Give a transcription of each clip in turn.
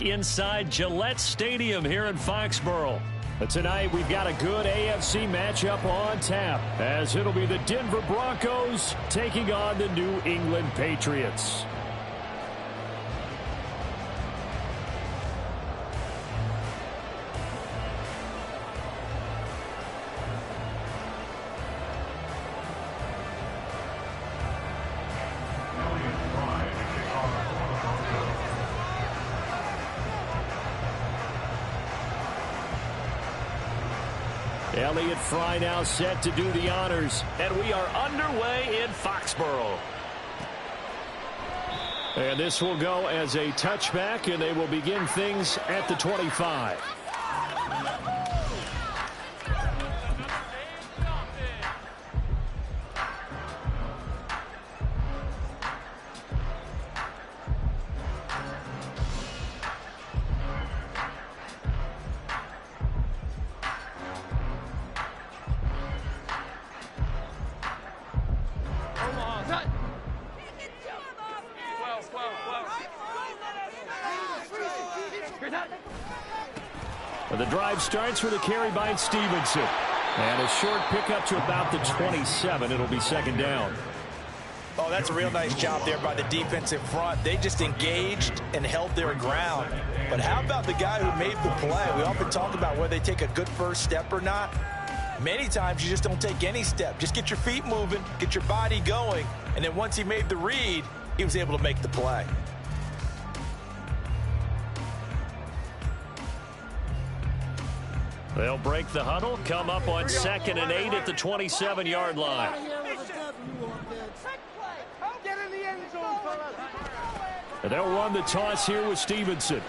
Inside Gillette Stadium here in Foxborough. But tonight we've got a good AFC matchup on tap, as it'll be the Denver Broncos taking on the New England Patriots. Elliott Fry now set to do the honors, and we are underway in Foxborough. And this will go as a touchback, and they will begin things at the 25. The drive starts with a carry by Stevenson. And a short pickup to about the 27. It'll be second down. Oh, that's a real nice job there by the defensive front. They just engaged and held their ground. But how about the guy who made the play? We often talk about whether they take a good first step or not. Many times you just don't take any step. Just get your feet moving, get your body going, and then once he made the read, he was able to make the play. They'll break the huddle, come up on 2nd and 8 at the 27-yard line. And they'll run the toss here with Stevenson.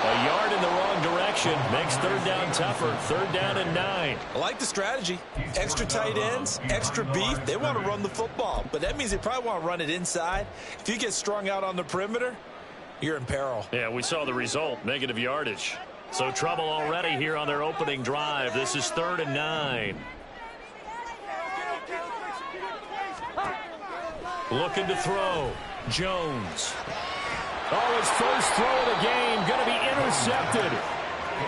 A yard in the wrong direction makes third down tougher. Third down and 9. I like the strategy. Extra tight ends, extra beef. They want to run the football, but that means they probably want to run it inside. If you get strung out on the perimeter, you're in peril. Yeah, we saw the result, negative yardage. So trouble already here on their opening drive. This is 3rd and 9. Looking to throw. Jones. Oh, his first throw of the game going to be intercepted.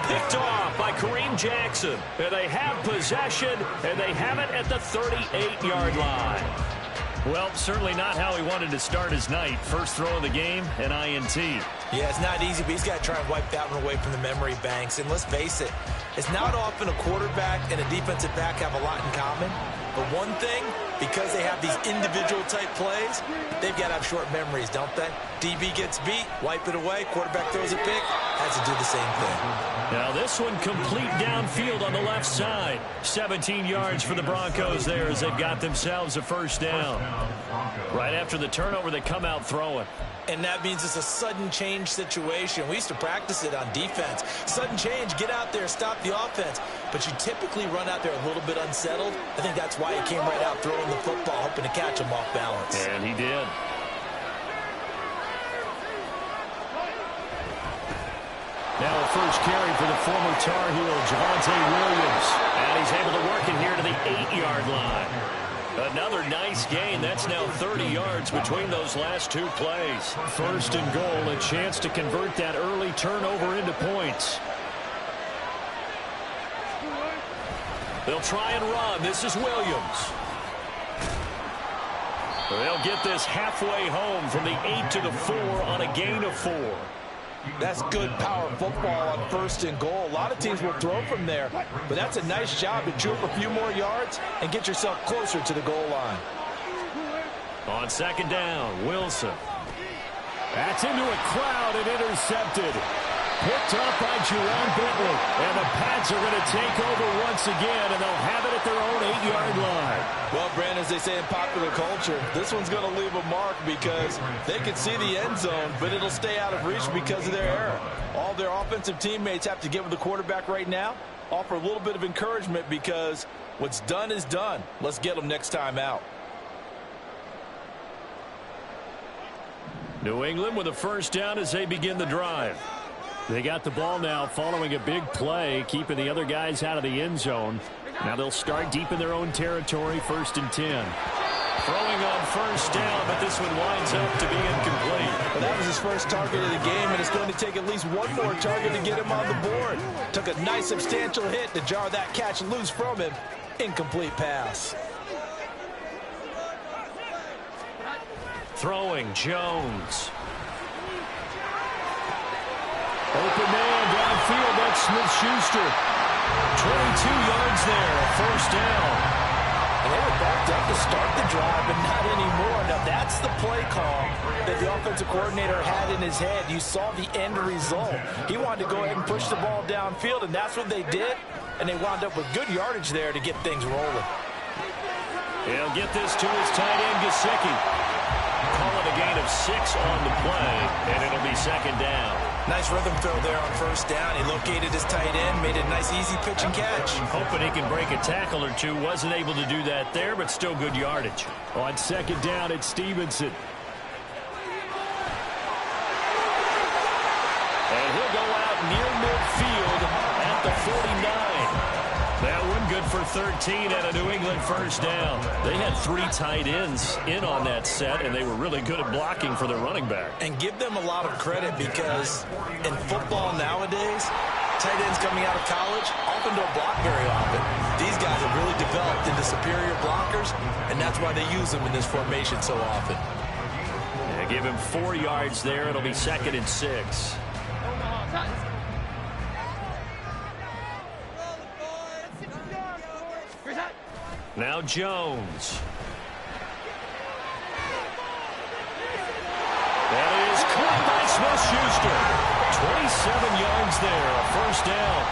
Picked off by Kareem Jackson. And they have possession, and they have it at the 38-yard line. Well, certainly not how he wanted to start his night. First throw of the game, an INT. Yeah, it's not easy, but he's got to try and wipe that one away from the memory banks. And let's face it, it's not often a quarterback and a defensive back have a lot in common. But one thing, because they have these individual type plays, they've got to have short memories, don't they? DB gets beat, wipe it away, quarterback throws a pick, has to do the same thing. Now this one complete downfield on the left side. 17 yards for the Broncos there as they've got themselves a first down. Right after the turnover, they come out throwing. And that means it's a sudden change situation. We used to practice it on defense. Sudden change, get out there, stop the offense. But you typically run out there a little bit unsettled. I think that's why he came right out throwing the football, hoping to catch him off balance. And he did. Now a first carry for the former Tar Heel, Javonte Williams. And he's able to work it here to the 8-yard line. Another nice gain. That's now 30 yards between those last two plays. First and goal, a chance to convert that early turnover into points. They'll try and run. This is Williams. They'll get this halfway home from the 8 to the 4 on a gain of 4. That's good power football on first and goal. A lot of teams will throw from there, but that's a nice job to chew up a few more yards and get yourself closer to the goal line. On second down, Wilson. That's into a crowd and intercepted. Picked up by Jerome Bentley. And the Pats are going to take over once again, and they'll have it at their own 8-yard line. Well, Brandon, as they say in popular culture, this one's going to leave a mark because they can see the end zone, but it'll stay out of reach because of their error. All their offensive teammates have to get with the quarterback right now, offer a little bit of encouragement because what's done is done. Let's get them next time out. New England with a first down as they begin the drive. They got the ball now following a big play, keeping the other guys out of the end zone. Now they'll start deep in their own territory, 1st and 10. Throwing on first down, but this one winds up to be incomplete. Well, that was his first target of the game, and it's going to take at least one more target to get him on the board. Took a nice substantial hit to jar that catch loose from him. Incomplete pass. Throwing, Jones. Open man downfield, that's Smith-Schuster. 22 yards there, first down. And they were backed up to start the drive, but not anymore. Now, that's the play call that the offensive coordinator had in his head. You saw the end result. He wanted to go ahead and push the ball downfield, and that's what they did. And they wound up with good yardage there to get things rolling. He'll get this to his tight end, Gesicki. Call it a gain of 6 on the play, and it'll be second down. Nice rhythm throw there on first down. He located his tight end, made a nice easy pitch and catch. Hoping he can break a tackle or two. Wasn't able to do that there, but still good yardage. On second down, it's Stevenson. And he'll go out near midfield at the 49. That one good for 13 and a New England first down. They had 3 tight ends in on that set, and they were really good at blocking for their running back. And give them a lot of credit because in football nowadays, tight ends coming out of college often don't block very often. These guys have really developed into superior blockers, and that's why they use them in this formation so often. Yeah, give him 4 yards there. It'll be second and 6. Now Jones. That is caught by Smith-Schuster. 27 yards there, a first down.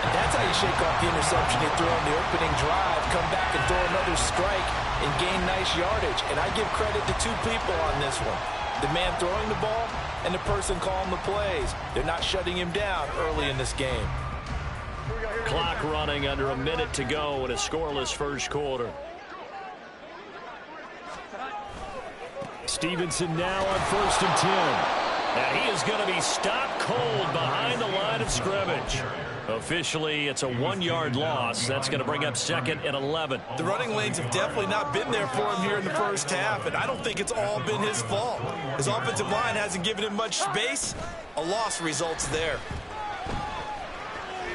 And that's how you shake off the interception he threw on the opening drive, come back and throw another strike and gain nice yardage. And I give credit to 2 people on this one. The man throwing the ball and the person calling the plays. They're not shutting him down early in this game. Clock running, under a minute to go in a scoreless first quarter. Stevenson now on first and 10. And he is going to be stopped cold behind the line of scrimmage. Officially, it's a 1-yard loss. That's going to bring up second and 11. The running lanes have definitely not been there for him here in the first half, and I don't think it's all been his fault. His offensive line hasn't given him much space. A loss results there.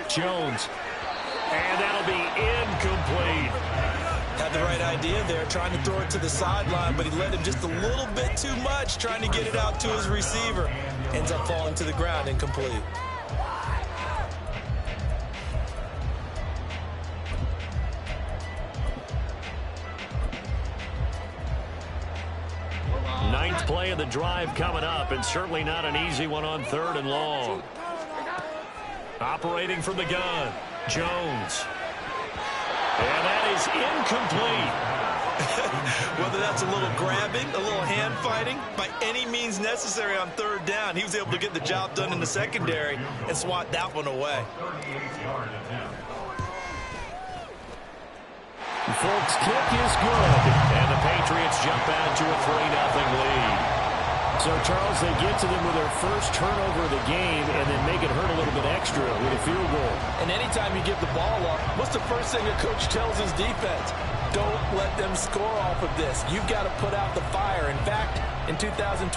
Jones. And that'll be incomplete. Had the right idea there, trying to throw it to the sideline, but he led him just a little bit too much, trying to get it out to his receiver. Ends up falling to the ground, incomplete. Ninth play of the drive coming up, and certainly not an easy one on third and long. Operating from the gun, Jones. And that is incomplete. Whether that's a little grabbing, a little hand fighting, by any means necessary on third down, he was able to get the job done in the secondary and swat that one away. The Folks' kick is good, and the Patriots jump out to a 3-0 lead. So, Charles, they get to them with their first turnover of the game and then make it hurt a little bit extra with a field goal. And anytime you give the ball up, what's the first thing a coach tells his defense? Don't let them score off of this. You've got to put out the fire. In fact, in 2021,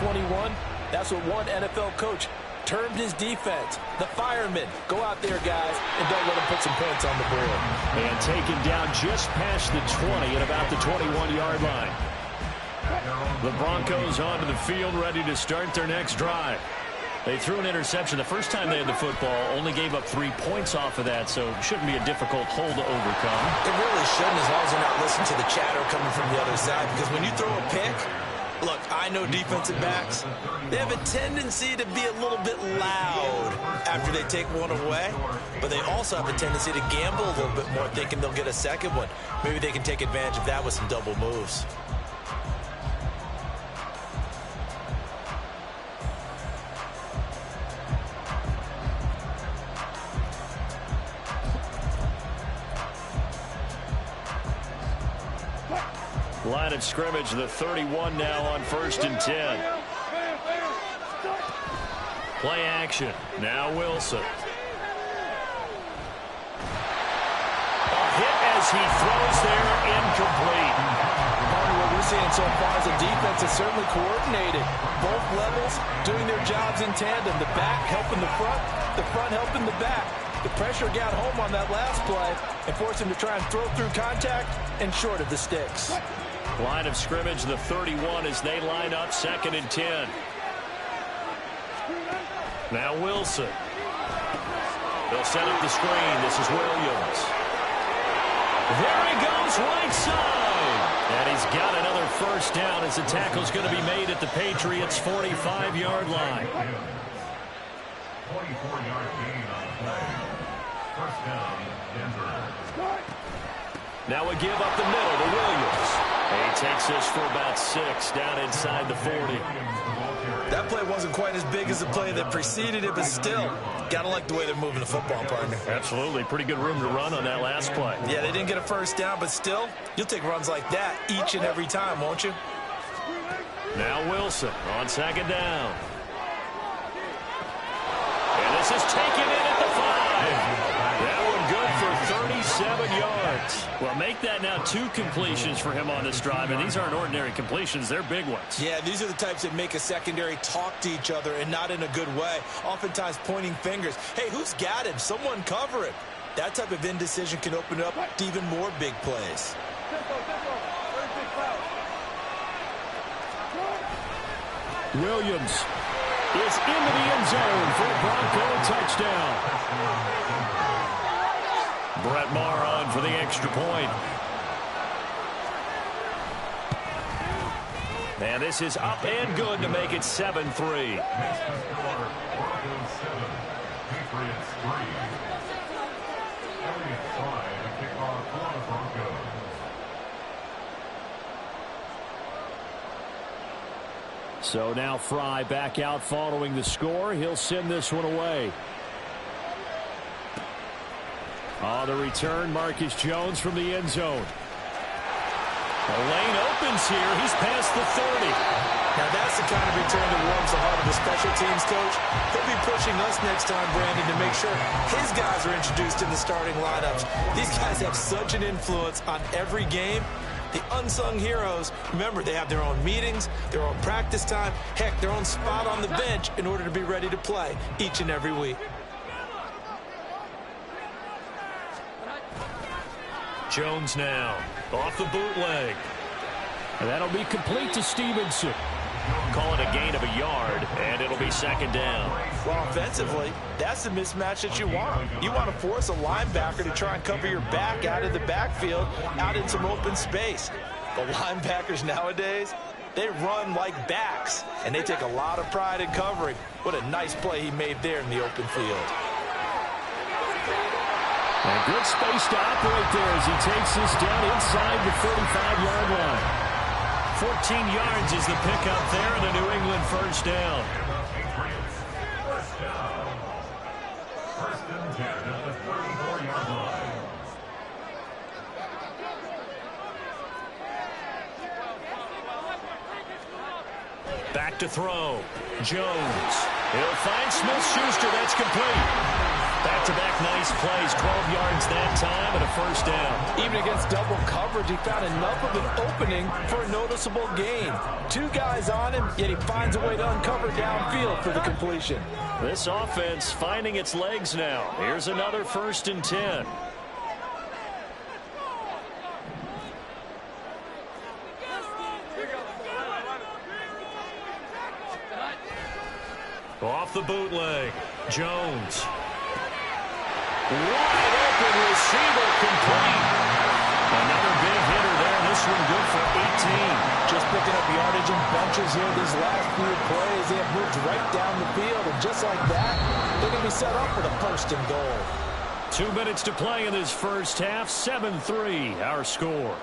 that's what one NFL coach termed his defense. The firemen. Go out there, guys, and don't let them put some points on the board. And taken down just past the 20 at about the 21-yard line. The Broncos onto the field, ready to start their next drive. They threw an interception the first time they had the football, only gave up 3 points off of that, so it shouldn't be a difficult hole to overcome. It really shouldn't, as long as they're not listening to the chatter coming from the other side, because when you throw a pick, look, I know defensive backs, they have a tendency to be a little bit loud after they take one away, but they also have a tendency to gamble a little bit more, thinking they'll get a second one. Maybe they can take advantage of that with some double moves. Line of scrimmage, the 31 now on first and 10. Play action. Now Wilson. A hit as he throws there, incomplete. What we're seeing so far is a defense that's certainly coordinated. Both levels doing their jobs in tandem. The back helping the front helping the back. The pressure got home on that last play and forced him to try and throw through contact and short of the sticks. Line of scrimmage, the 31 as they line up, 2nd and 10. Now Wilson. They'll set up the screen. This is Williams. There he goes, right side. And he's got another first down as the tackle's going to be made at the Patriots' 45-yard line. 24-yard gain on the play. First down, Denver. Now a give up the middle to Williams. And he takes this for about 6 down inside the 40. That play wasn't quite as big as the play that preceded it, but still, got to like the way they're moving the football, partner. Absolutely. Pretty good room to run on that last play. Yeah, they didn't get a first down, but still, you'll take runs like that each and every time, won't you? Now Wilson on 2nd down. And this is taken in at the 5. That one good for 37 yards. Well, make that now 2 completions for him on this drive, and these aren't ordinary completions. They're big ones. Yeah, these are the types that make a secondary talk to each other and not in a good way, oftentimes pointing fingers. Hey, who's got him? Someone cover him. That type of indecision can open up to even more big plays. Williams is into the end zone for a Bronco touchdown. Brett Maher on for the extra point. And this is up and good to make it 7-3. So now Fry back out following the score. He'll send this one away. On the return, Marcus Jones from the end zone. The lane opens here. He's past the 30. Now that's the kind of return that warms the heart of the special teams coach. He'll be pushing us next time, Brandon, to make sure his guys are introduced in the starting lineups. These guys have such an influence on every game. The unsung heroes, remember, they have their own meetings, their own practice time, heck, their own spot on the bench in order to be ready to play each and every week. Jones now off the bootleg. And that'll be complete to Stevenson. Call it a gain of a yard, and it'll be 2nd down. Well, offensively, that's the mismatch that you want. You want to force a linebacker to try and cover your back out of the backfield, out in some open space. The linebackers nowadays, they run like backs, and they take a lot of pride in covering. What a nice play he made there in the open field. And good space to operate there as he takes this down inside the 45-yard line. 14 yards is the pickup there, and a New England first down. First and 10 at the 34-yard line. Back to throw. Jones. He'll find Smith-Schuster. That's complete. Back-to-back nice plays. 12 yards that time and a first down. Even against double coverage, he found enough of an opening for a noticeable gain. 2 guys on him, yet he finds a way to uncover downfield for the completion. This offense finding its legs now. Here's another 1st and 10. Off the bootleg. Jones. Wide open receiver complete. Another big hitter there. This one good for 18. Just picking up yardage and bunches here these last few plays. They have moved right down the field, and just like that, they're going to be set up for the 1st and goal. 2 minutes to play in this first half. 7-3 our score.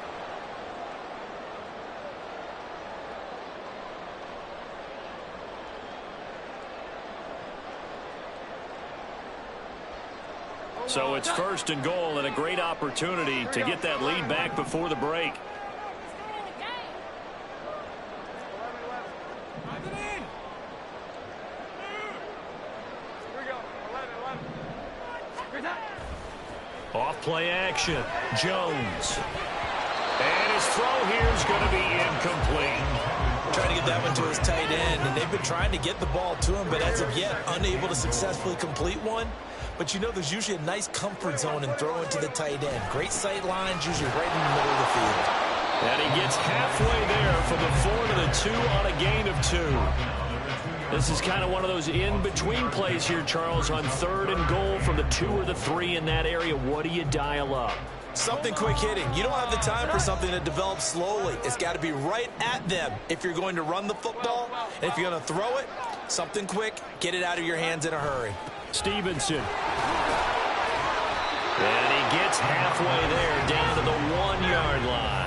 So it's 1st and goal and a great opportunity to get that lead back before the break. Off play action. Jones. And his throw here is going to be incomplete. Trying to get that one to his tight end, and they've been trying to get the ball to him, but as of yet, unable to successfully complete one. But you know there's usually a nice comfort zone in throwing to the tight end. Great sight lines, usually right in the middle of the field. And he gets halfway there from the 4 to the 2 on a gain of 2. This is kind of one of those in-between plays here, Charles, on 3rd and goal from the 2 or the 3 in that area. What do you dial up? Something quick hitting. You don't have the time for something that develops slowly. It's got to be right at them if you're going to run the football. And if you're going to throw it, something quick, get it out of your hands in a hurry. Stevenson. And he gets halfway there down to the 1-yard line.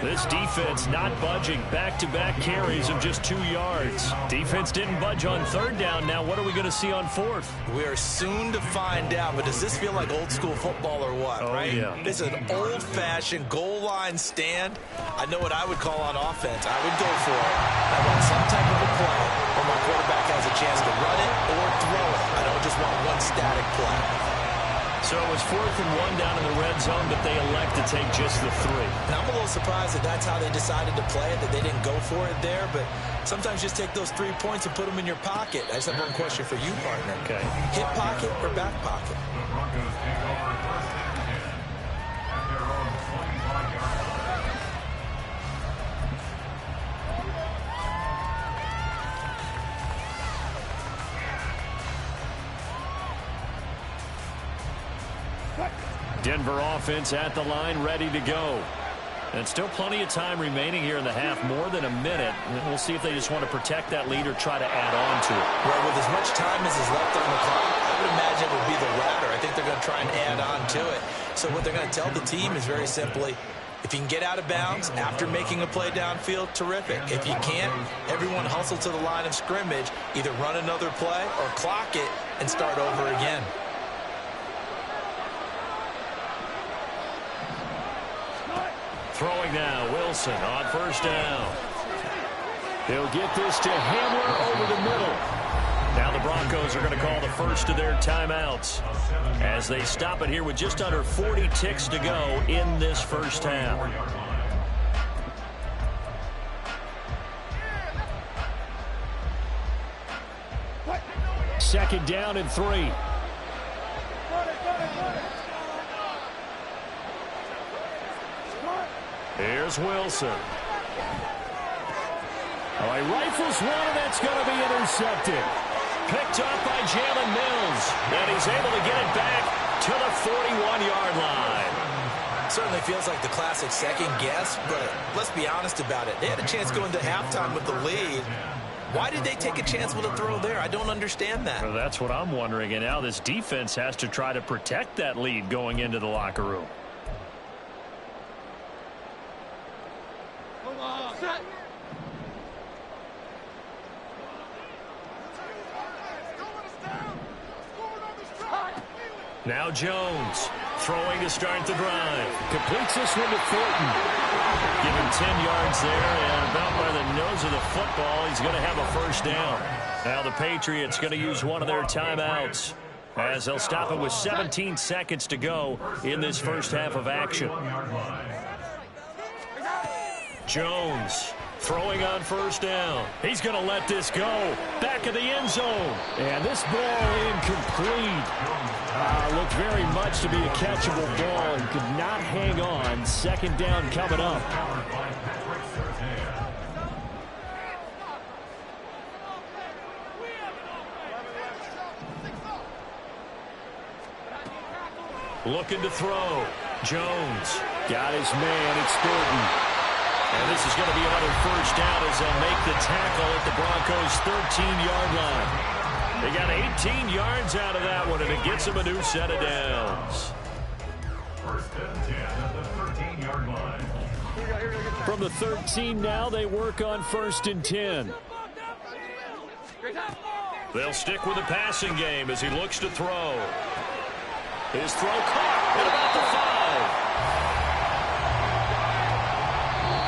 This defense not budging. Back-to-back carries of just 2 yards. Defense didn't budge on 3rd down. Now what are we going to see on 4th? We are soon to find out, but does this feel like old-school football or what, right? Yeah. This is an old-fashioned goal line stand. I know what I would call on offense. I would go for it. I want some type of a play where my quarterback has a chance to run it or throw it. I don't just want one static play. So it was 4th and 1 down in the red zone, but they elect to take just the 3. And I'm a little surprised that that's how they decided to play it, that they didn't go for it there. But sometimes just take those 3 points and put them in your pocket. I just have one question for you, partner. Okay. Hip pocket or back pocket? The Broncos take over 1st and 10 at their own 25-yard line. Denver offense at the line, ready to go. And still plenty of time remaining here in the half, more than a minute. And we'll see if they just want to protect that lead or try to add on to it. Well, with as much time as is left on the clock, I would imagine it would be the latter. I think they're going to try and add on to it. So what they're going to tell the team is very simply, if you can get out of bounds after making a play downfield, terrific. If you can't, everyone hustle to the line of scrimmage, either run another play or clock it and start over again. Throwing now, Wilson on 1st down. He'll get this to Hamler over the middle. Now the Broncos are going to call the first of their timeouts as they stop it here with just under 40 ticks to go in this first half. Second down and 3. Here's Wilson. Oh, he rifles one, and that's going to be intercepted. Picked up by Jalen Mills, and he's able to get it back to the 41-yard line. Certainly feels like the classic second guess, but let's be honest about it. They had a chance going to halftime with the lead. Why did they take a chance with a throw there? I don't understand that. Well, that's what I'm wondering, and now this defense has to try to protect that lead going into the locker room. Now Jones throwing to start the drive. Completes this one to Thornton. Give him 10 yards there, and about by the nose of the football, he's going to have a first down. Now the Patriots going to use one of their timeouts as they'll stop it with 17 seconds to go in this first half of action. Jones throwing on 1st down. He's going to let this go. Back of the end zone. And this ball incomplete. Looked very much to be a catchable ball and could not hang on. Second down coming up. Looking to throw. Jones got his man. It's Thornton. And this is going to be another first down as they'll make the tackle at the Broncos' 13-yard line. They got 18 yards out of that one, and it gets them a new set of downs. 1st and 10 at the 13-yard line. From the 13 now, they work on 1st and 10. They'll stick with the passing game as he looks to throw. His throw caught at about the 5.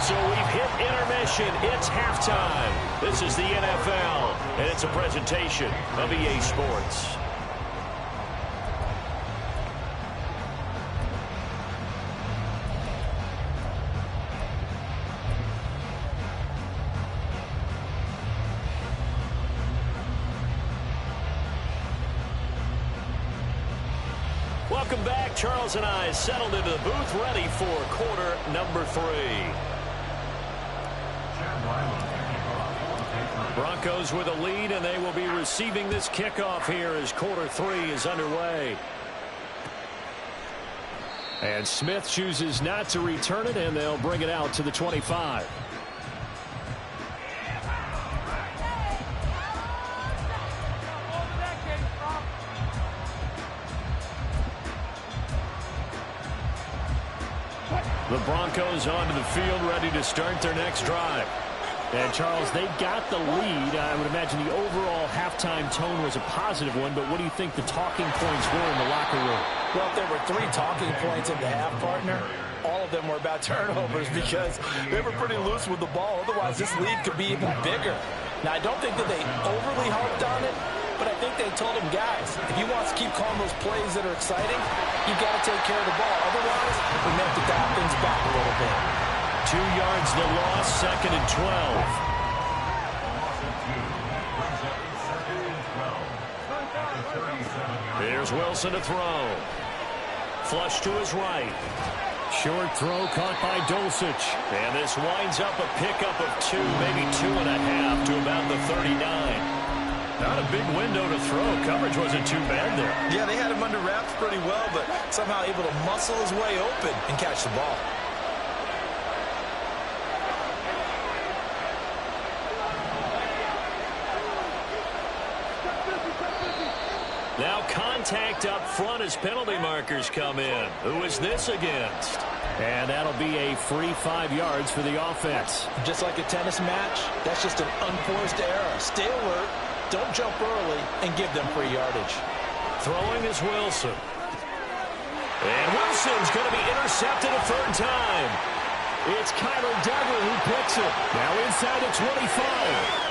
So we've hit intermission. It's halftime. This is the NFL, and it's a presentation of EA Sports. Welcome back. Charles and I settled into the booth, ready for quarter number 3. Broncos with a lead, and they will be receiving this kickoff here as quarter 3 is underway. And Smith chooses not to return it, and they'll bring it out to the 25. The Broncos onto the field, ready to start their next drive. And, Charles, they got the lead. I would imagine the overall halftime tone was a positive one, but what do you think the talking points were in the locker room? Well, if there were 3 talking points in the half, partner, all of them were about turnovers because they were pretty loose with the ball. Otherwise, this lead could be even bigger. Now, I don't think that they overly harped on it, but I think they told him, guys, if you want to keep calling those plays that are exciting, you've got to take care of the ball. Otherwise, we may have to dial things back a little bit. 2 yards the loss, 2nd and 12. Here's Wilson to throw. Flush to his right. Short throw caught by Dulcich. And this winds up a pickup of 2, maybe 2.5 to about the 39. Not a big window to throw. Coverage wasn't too bad there. Yeah, they had him under wraps pretty well, but somehow able to muscle his way open and catch the ball. Now contact up front as penalty markers come in. Who is this against? And that'll be a free 5 yards for the offense. Just like a tennis match, that's just an unforced error. Stay alert, don't jump early, and give them free yardage. Throwing is Wilson. And Wilson's going to be intercepted a 3rd time. It's Kyler Duggar who picks it. Now inside the 25.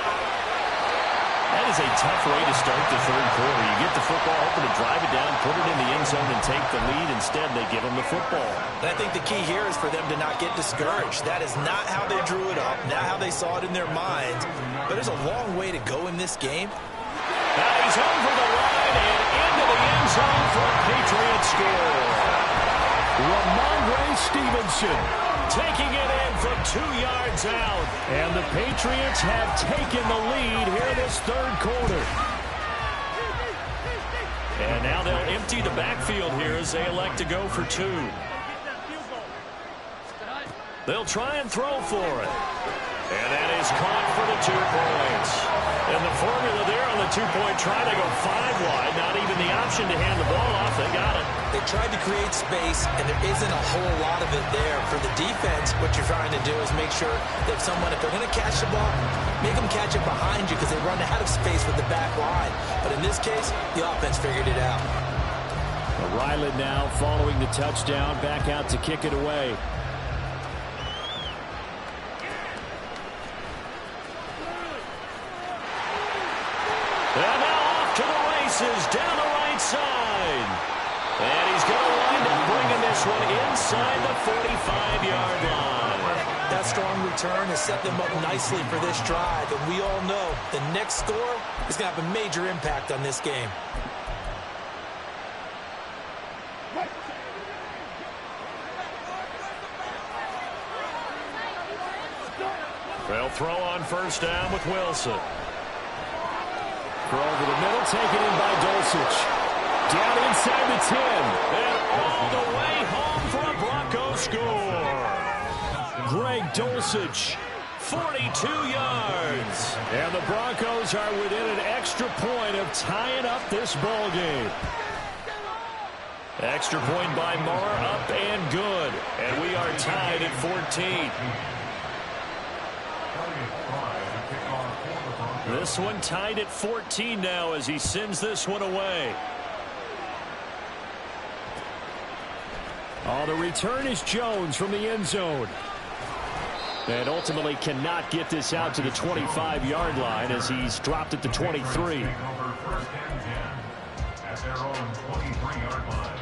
That is a tough way to start the 3rd quarter. You get the football open to drive it down, put it in the end zone, and take the lead. Instead, they give them the football. And I think the key here is for them to not get discouraged. That is not how they drew it up, not how they saw it in their minds. But there's a long way to go in this game. Now he's over the line and into the end zone for a Patriot score. Ramondre Stevenson taking it in from 2 yards out. And the Patriots have taken the lead here in this 3rd quarter. And now they'll empty the backfield here as they elect to go for 2. They'll try and throw for it. And that is caught for the 2 points. And the formula there on the 2-point try to go 5 wide. Not even the option to hand the ball off. They got it. They tried to create space, and there isn't a whole lot of it there. For the defense, what you're trying to do is make sure that if they're going to catch the ball, make them catch it behind you because they run out of space with the back line. But in this case, the offense figured it out. Ryland now following the touchdown, back out to kick it away. And now off to the races, down the right side. And he's going to wind up bringing this one inside the 45-yard line. That strong return has set them up nicely for this drive. And we all know the next score is going to have a major impact on this game. They'll throw on 1st down with Wilson. Throw over the middle, taken in by Dulcich. Down inside the 10. And all the way home for a Bronco score. Greg Dulcich, 42 yards. And the Broncos are within an extra point of tying up this ball game. Extra point by Marr, up and good. And we are tied at 14. This one tied at 14 now as he sends this one away. Oh, the return is Jones from the end zone. And ultimately cannot get this out to the 25-yard line as he's dropped at the 23. At their own 23-yard line.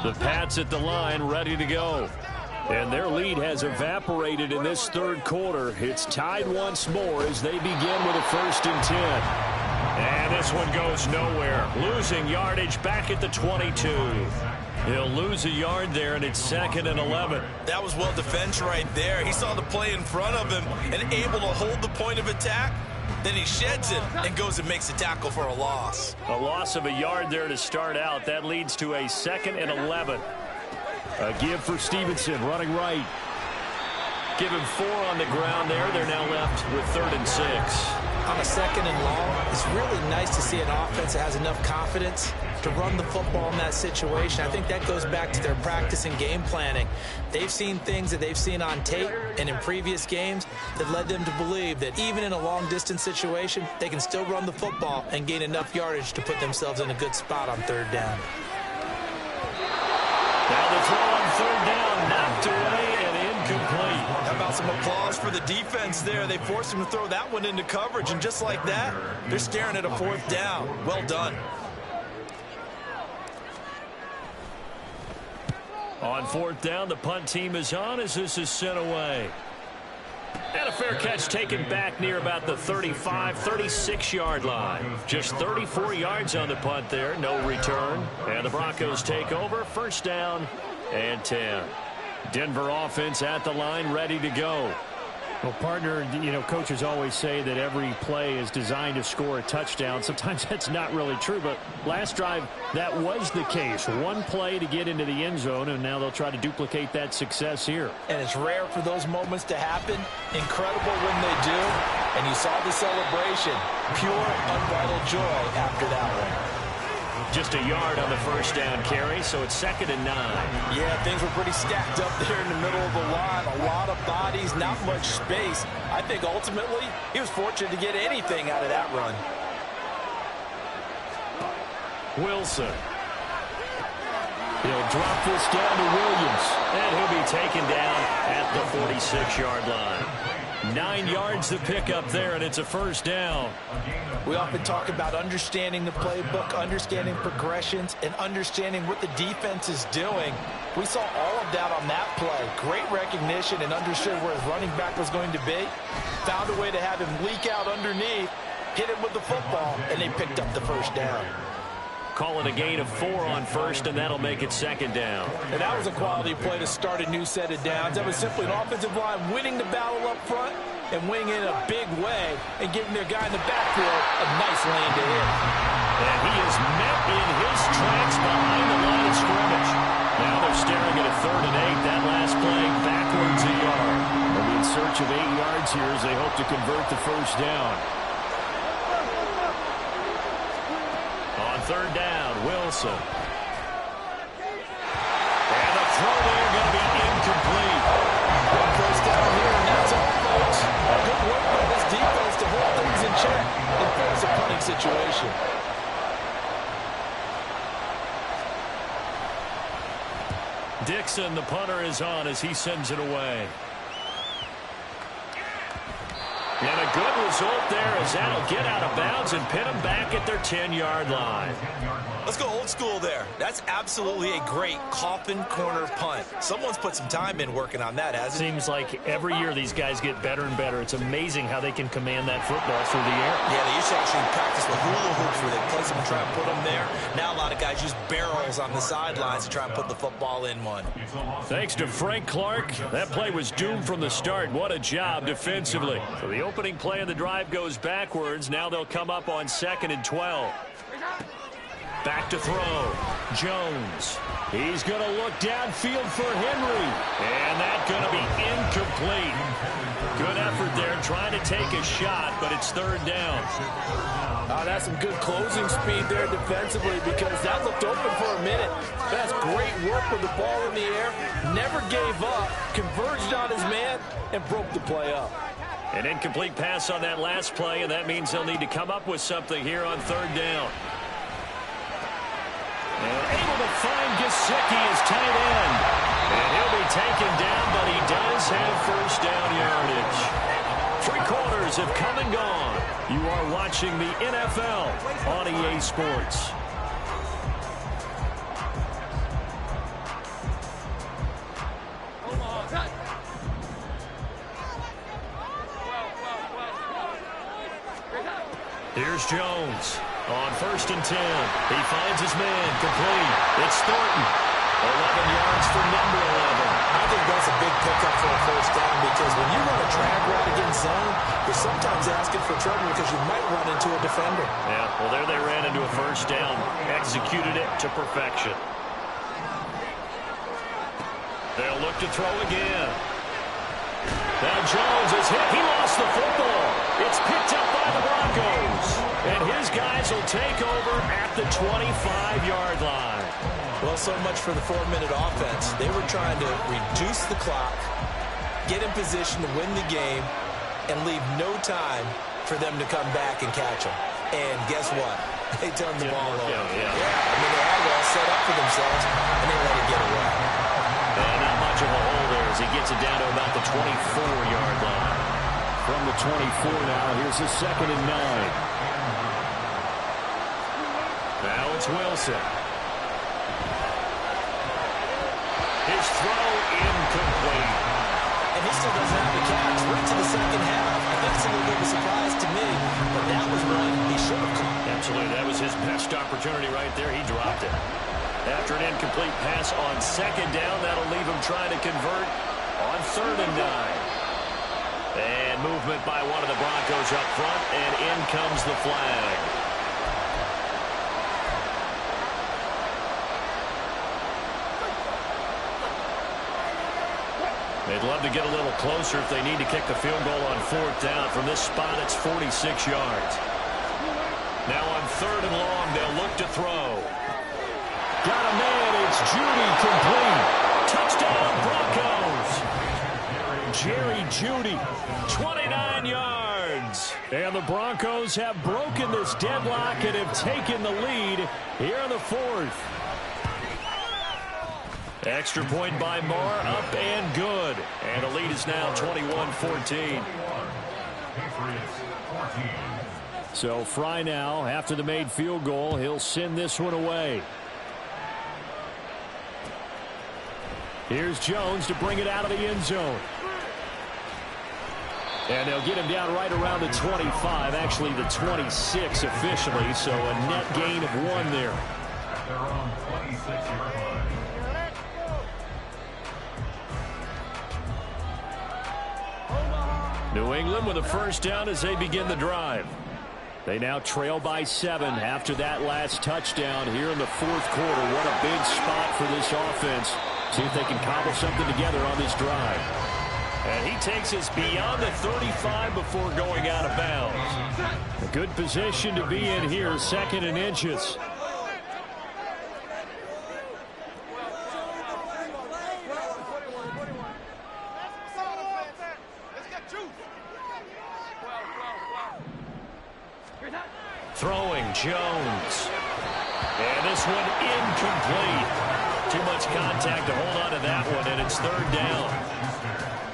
The Pats at the line, ready to go. And their lead has evaporated in this third quarter. It's tied once more as they begin with a 1st and 10. And this one goes nowhere. Losing yardage back at the 22. He'll lose a yard there, and it's 2nd and 11. That was well defense right there. He saw the play in front of him and able to hold the point of attack. Then he sheds it and goes and makes a tackle for a loss. A loss of a yard there to start out. That leads to a 2nd and 11. A give for Stevenson, running right. Give him 4 on the ground there. They're now left with 3rd and 6. On a 2nd and long, it's really nice to see an offense that has enough confidence to run the football in that situation. I think that goes back to their practice and game planning. They've seen things that they've seen on tape and in previous games that led them to believe that even in a long-distance situation, they can still run the football and gain enough yardage to put themselves in a good spot on 3rd down. Now the throw on 3rd down, knocked away and incomplete. How about some applause for the defense there? They forced him to throw that one into coverage, and just like that, they're staring at a 4th down. Well done. On 4th down, the punt team is on as this is sent away. And a fair catch taken back near about the 35, 36-yard line. Just 34 yards on the punt there, no return. And the Broncos take over, 1st down and 10. Denver offense at the line, ready to go. Well, partner, coaches always say that every play is designed to score a touchdown. Sometimes that's not really true, but last drive, that was the case. One play to get into the end zone, and now they'll try to duplicate that success here. And it's rare for those moments to happen. Incredible when they do. And you saw the celebration. Pure, unbridled joy after that one. Just a yard on the 1st down carry, so it's 2nd and 9. Yeah, things were pretty stacked up there in the middle of the line. A lot of bodies, not much space. I think ultimately he was fortunate to get anything out of that run. Wilson. He'll drop this down to Williams, and he'll be taken down at the 46-yard line. 9 yards to pick up there, and it's a 1st down. We often talk about understanding the playbook, understanding progressions, and understanding what the defense is doing. We saw all of that on that play. Great recognition and understood where his running back was going to be. Found a way to have him leak out underneath, hit him with the football, and they picked up the 1st down. Call it a gain of 4 on 1st, and that'll make it 2nd down. And that was a quality play to start a new set of downs. That was simply an offensive line winning the battle up front and winning in a big way and giving their guy in the backfield a nice lane to hit. And he is met in his tracks behind the line of scrimmage. Now they're staring at a 3rd and 8. That last play backwards a yard. They'll be in search of 8 yards here as they hope to convert the 1st down. On 3rd down, Wilson. And the throw there going to be incomplete. 1st down here, and that's all, folks. Good work by this defense to hold things in check and force a punting situation. Dixon, the punter, is on as he sends it away. And a good result there as that'll get out of bounds and pin them back at their 10-yard line. Let's go old school there. That's absolutely a great coffin corner punt. Someone's put some time in working on that, hasn't it? Seems like every year these guys get better and better. It's amazing how they can command that football through the air. Yeah, they used to actually practice with hula hoops where they place them and try and put them there. Now a lot of guys use barrels on the sidelines to try and put the football in one. Thanks to Frank Clark. That play was doomed from the start. What a job defensively. So the opening play of the drive goes backwards. Now they'll come up on 2nd and 12. Back to throw. Jones. He's going to look downfield for Henry. And that's going to be incomplete. Good effort there trying to take a shot, but it's 3rd down. That's some good closing speed there defensively because that looked open for a minute. That's great work with the ball in the air. Never gave up. Converged on his man and broke the play up. An incomplete pass on that last play, and that means they'll need to come up with something here on 3rd down. And able to find Gesicki as tight end. And he'll be taken down, but he does have 1st down yardage. 3 quarters have come and gone. You are watching the NFL on EA Sports. Here's Jones on 1st and 10. He finds his man, complete. It's Thornton. 11 yards for number 11. I think that's a big pickup for a first down because when you run a drag route against zone, you're sometimes asking for trouble because you might run into a defender. Yeah, well, there they ran into a first down. Executed it to perfection. They'll look to throw again. Now Jones is hit. He lost the football. It's picked up by the Broncos. And his guys will take over at the 25-yard line. Well, so much for the 4-minute offense. They were trying to reduce the clock, get in position to win the game, and leave no time for them to come back and catch them. And guess what? They turned the ball over. Yeah. I mean, they had it all set up for themselves, and they let it get away. And not much of a hole there as he gets it down to about the 24-yard line. From the 24 now, here's a 2nd and 9. Now it's Wilson. His throw incomplete. And he still doesn't have the catch. Right to the second half. I think it's a little bit of a surprise to me, but that was one he should have caught. Absolutely. That was his best opportunity right there. He dropped it. After an incomplete pass on 2nd down, that'll leave him trying to convert on 3rd and 9. And movement by one of the Broncos up front, and in comes the flag. They'd love to get a little closer if they need to kick the field goal on 4th down. From this spot, it's 46 yards. Now on 3rd and long, they'll look to throw. Got a man. It's Judy, complete. Touchdown, Broncos. Jerry Judy, 29 yards. And the Broncos have broken this deadlock and have taken the lead here in the 4th. Extra point by Marr, up and good. And the lead is now 21-14. So Fry now, after the made field goal, he'll send this one away. Here's Jones to bring it out of the end zone. And they'll get him down right around the 25, actually the 26 officially, so a net gain of 1 there. They're on 26-yard line. New England with a first down as they begin the drive. They now trail by 7 after that last touchdown here in the 4th quarter. What a big spot for this offense. See if they can cobble something together on this drive. And he takes us beyond the 35 before going out of bounds. A good position to be in here, 2nd and inches. Throwing Jones. And this one incomplete. Too much contact to hold on to that one, and it's 3rd down.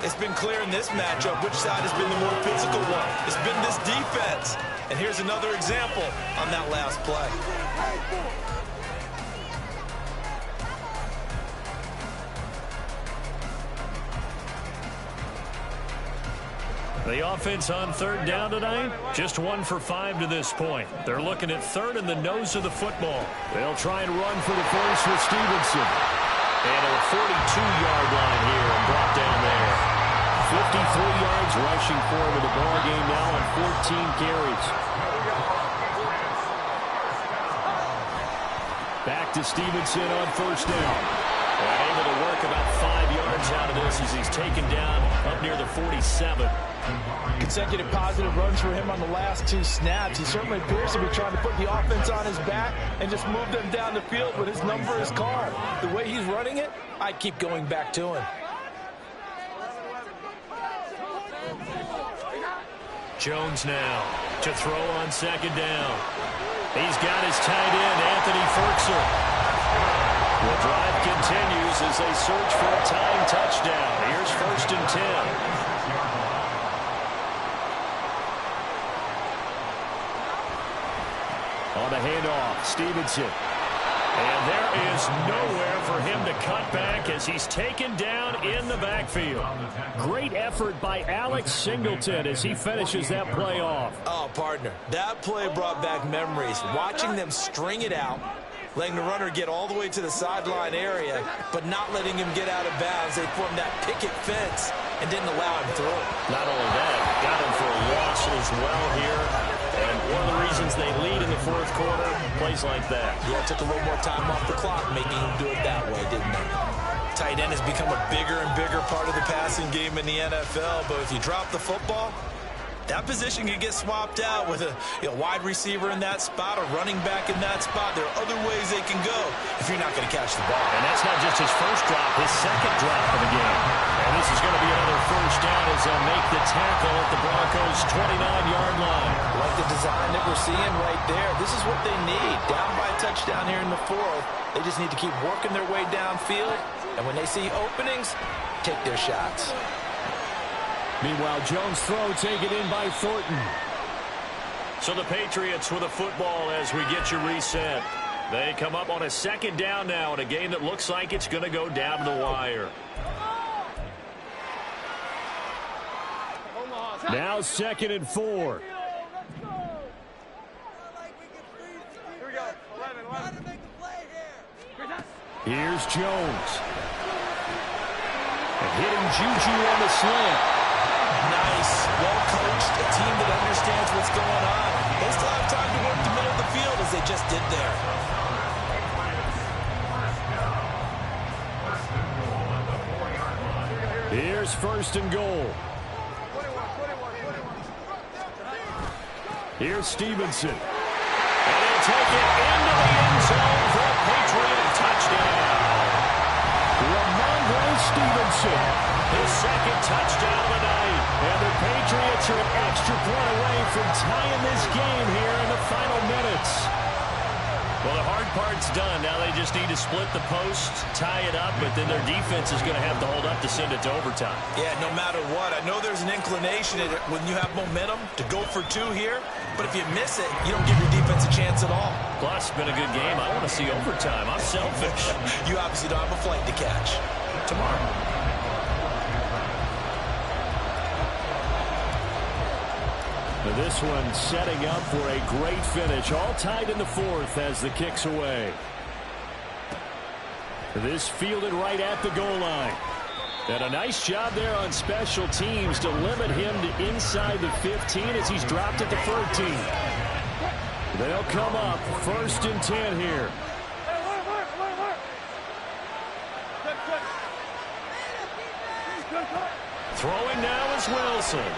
It's been clear in this matchup which side has been the more physical one. It's been this defense. And here's another example on that last play. The offense on 3rd down tonight, just 1 for 5 to this point. They're looking at 3rd in the nose of the football. They'll try and run for the first with Stevenson. And a 42-yard line here and brought down there. 53 yards rushing for him in the ball game now on 14 carries. Back to Stevenson on 1st down. And able to work about 5 yards out of this as he's taken down up near the 47. Consecutive positive runs for him on the last 2 snaps. He certainly appears to be trying to put the offense on his back and just move them down the field when his number is called. The way he's running it, I keep going back to him. Jones now to throw on 2nd down. He's got his tight end, Anthony Ferkser. The drive continues as they search for a tying touchdown. Here's 1st and 10. On the handoff, Stevenson. And there is nowhere for him to cut back as he's taken down in the backfield. Great effort by Alex Singleton as he finishes that play off. Oh, partner, that play brought back memories. Watching them string it out, letting the runner get all the way to the sideline area, but not letting him get out of bounds. They formed that picket fence and didn't allow him through. Not only that, got him for a loss as well here. And one of the reasons they lead in the fourth quarter, plays like that. Yeah, it took a little more time off the clock, making him do it that way, didn't it? Tight end has become a bigger and bigger part of the passing game in the NFL, but if you drop the football, that position can get swapped out with a wide receiver in that spot, a running back in that spot. There are other ways they can go if you're not going to catch the ball. And that's not just his first drop, his second drop of the game. And this is going to be another first down as they'll make the tackle at the Broncos' 29-yard line. Like the design that we're seeing right there, this is what they need. Down by a touchdown here in the fourth, they just need to keep working their way downfield. And when they see openings, take their shots. Meanwhile, Jones' throw taken in by Thornton. So the Patriots with a football as we get you reset. They come up on a second down now in a game that looks like it's going to go down to the wire. Now 2nd and 4. Here's Jones. And hitting Juju on the slant. Nice, well-coached, a team that understands what's going on. They still have time to work the middle of the field as they just did there. Here's 1st and goal. Here's Stevenson. And he'll take it into the end zone for a Patriot touchdown. Ramondre Stevenson. His second touchdown of the night. And the Patriots are an extra point away from tying this game here in the final minutes. Well, the hard part's done. Now they just need to split the post, tie it up, but then their defense is going to have to hold up to send it to overtime. Yeah, no matter what. I know there's an inclination when you have momentum to go for two here, but if you miss it, you don't give your defense a chance at all. Plus, it's been a good game. I want to see overtime. I'm selfish. You obviously don't have a flight to catch. Tomorrow. This one setting up for a great finish. All tied in the fourth as the kick's away. This fielded right at the goal line. And a nice job there on special teams to limit him to inside the 15 as he's dropped at the 13. They'll come up 1st and 10 here. Throwing now is Wilson.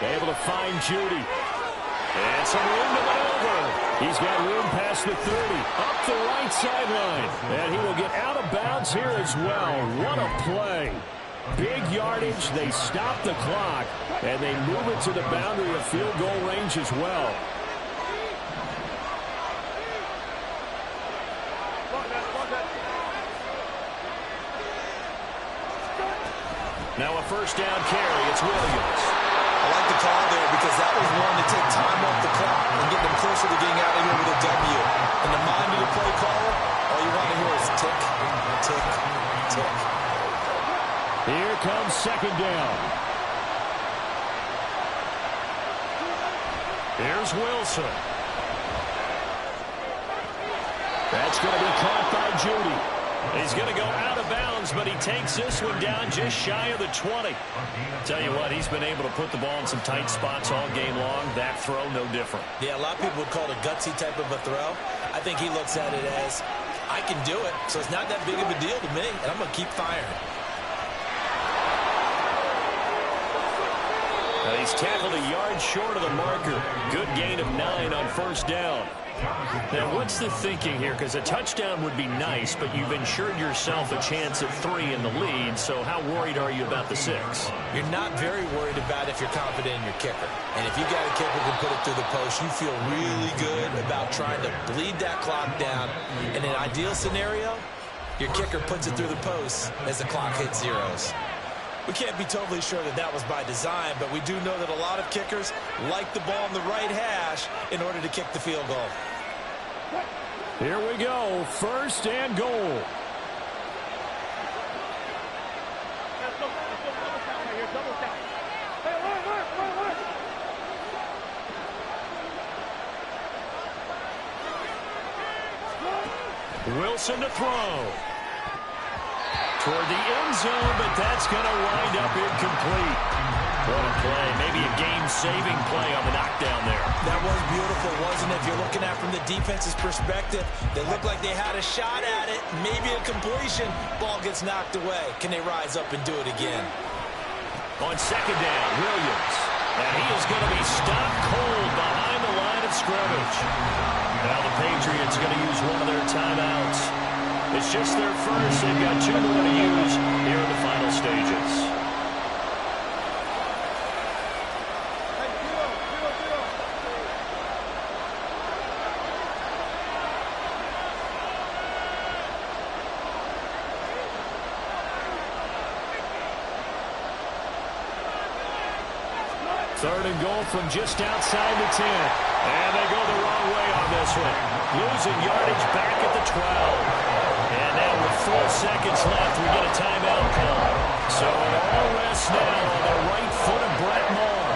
Able to find Judy. And some room to maneuver. He's got room past the 30. Up the right sideline. And he will get out of bounds here as well. What a play. Big yardage. They stop the clock. And they move it to the boundary of field goal range as well. Now a first down carry. It's Williams. I like the call there because that was one to take time off the clock and get them closer to getting out of here with a W. In the mind of the play caller, all you want to hear is tick, tick, tick. Here comes 2nd down. Here's Wilson. That's going to be caught by Judy. He's going to go out of bounds, but he takes this one down just shy of the 20. Tell you what, he's been able to put the ball in some tight spots all game long. That throw, no different. Yeah, a lot of people would call it a gutsy type of a throw. I think he looks at it as, I can do it, so it's not that big of a deal to me, and I'm going to keep firing. Now he's tackled a yard short of the marker. Good gain of 9 on 1st down. Now, what's the thinking here? Because a touchdown would be nice, but you've ensured yourself a chance at 3 in the lead, so how worried are you about the 6? You're not very worried about if you're confident in your kicker. And if you got a kicker who can put it through the post, you feel really good about trying to bleed that clock down. In an ideal scenario, your kicker puts it through the post as the clock hits zeros. We can't be totally sure that that was by design, but we do know that a lot of kickers like the ball in the right hash in order to kick the field goal. Here we go. First and goal. Wilson to throw. Toward the end zone, but that's going to wind up incomplete. What a play. Maybe a game-saving play on the knockdown there. That was beautiful, wasn't it? If you're looking at it from the defense's perspective, they looked like they had a shot at it. Maybe a completion. Ball gets knocked away. Can they rise up and do it again? On second down, Williams. And he is going to be stopped cold behind the line of scrimmage. Now the Patriots going to use one of their timeouts. It's just their first. They've got 2 more to use here in the final stages. Third and goal from just outside the 10. And they go the wrong way on this one. Losing yardage back at the 12. And now with 4 seconds left, we get a timeout call. So it all rests now on the right foot of Brett Maher.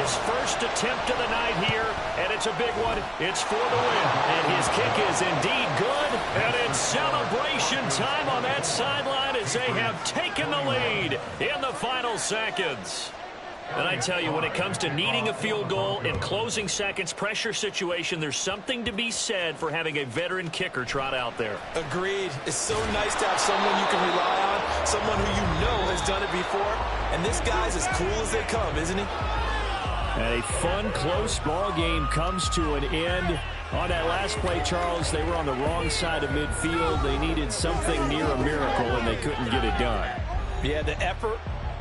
His first attempt of the night here, and it's a big one. It's for the win. And his kick is indeed good. And it's celebration time on that sideline as they have taken the lead in the final seconds. And I tell you, when it comes to needing a field goal in closing seconds pressure situation, there's something to be said for having a veteran kicker trot out there. Agreed. It's so nice to have someone you can rely on, someone who you know has done it before. And this guy's as cool as they come, isn't he? And a fun, close ball game comes to an end. On that last play, Charles, they were on the wrong side of midfield. They needed something near a miracle, and they couldn't get it done. Yeah, the effort,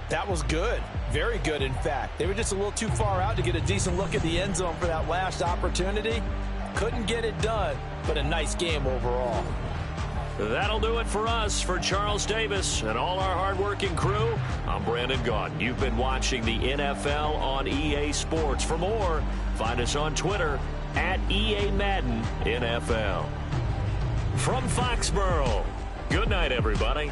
that was good. Very good, in fact. They were just a little too far out to get a decent look at the end zone for that last opportunity. Couldn't get it done, but a nice game overall. That'll do it for us. For Charles Davis and all our hardworking crew, I'm Brandon Gaudin. You've been watching the NFL on EA Sports. For more, find us on Twitter at EA Madden NFL. From Foxborough, good night, everybody.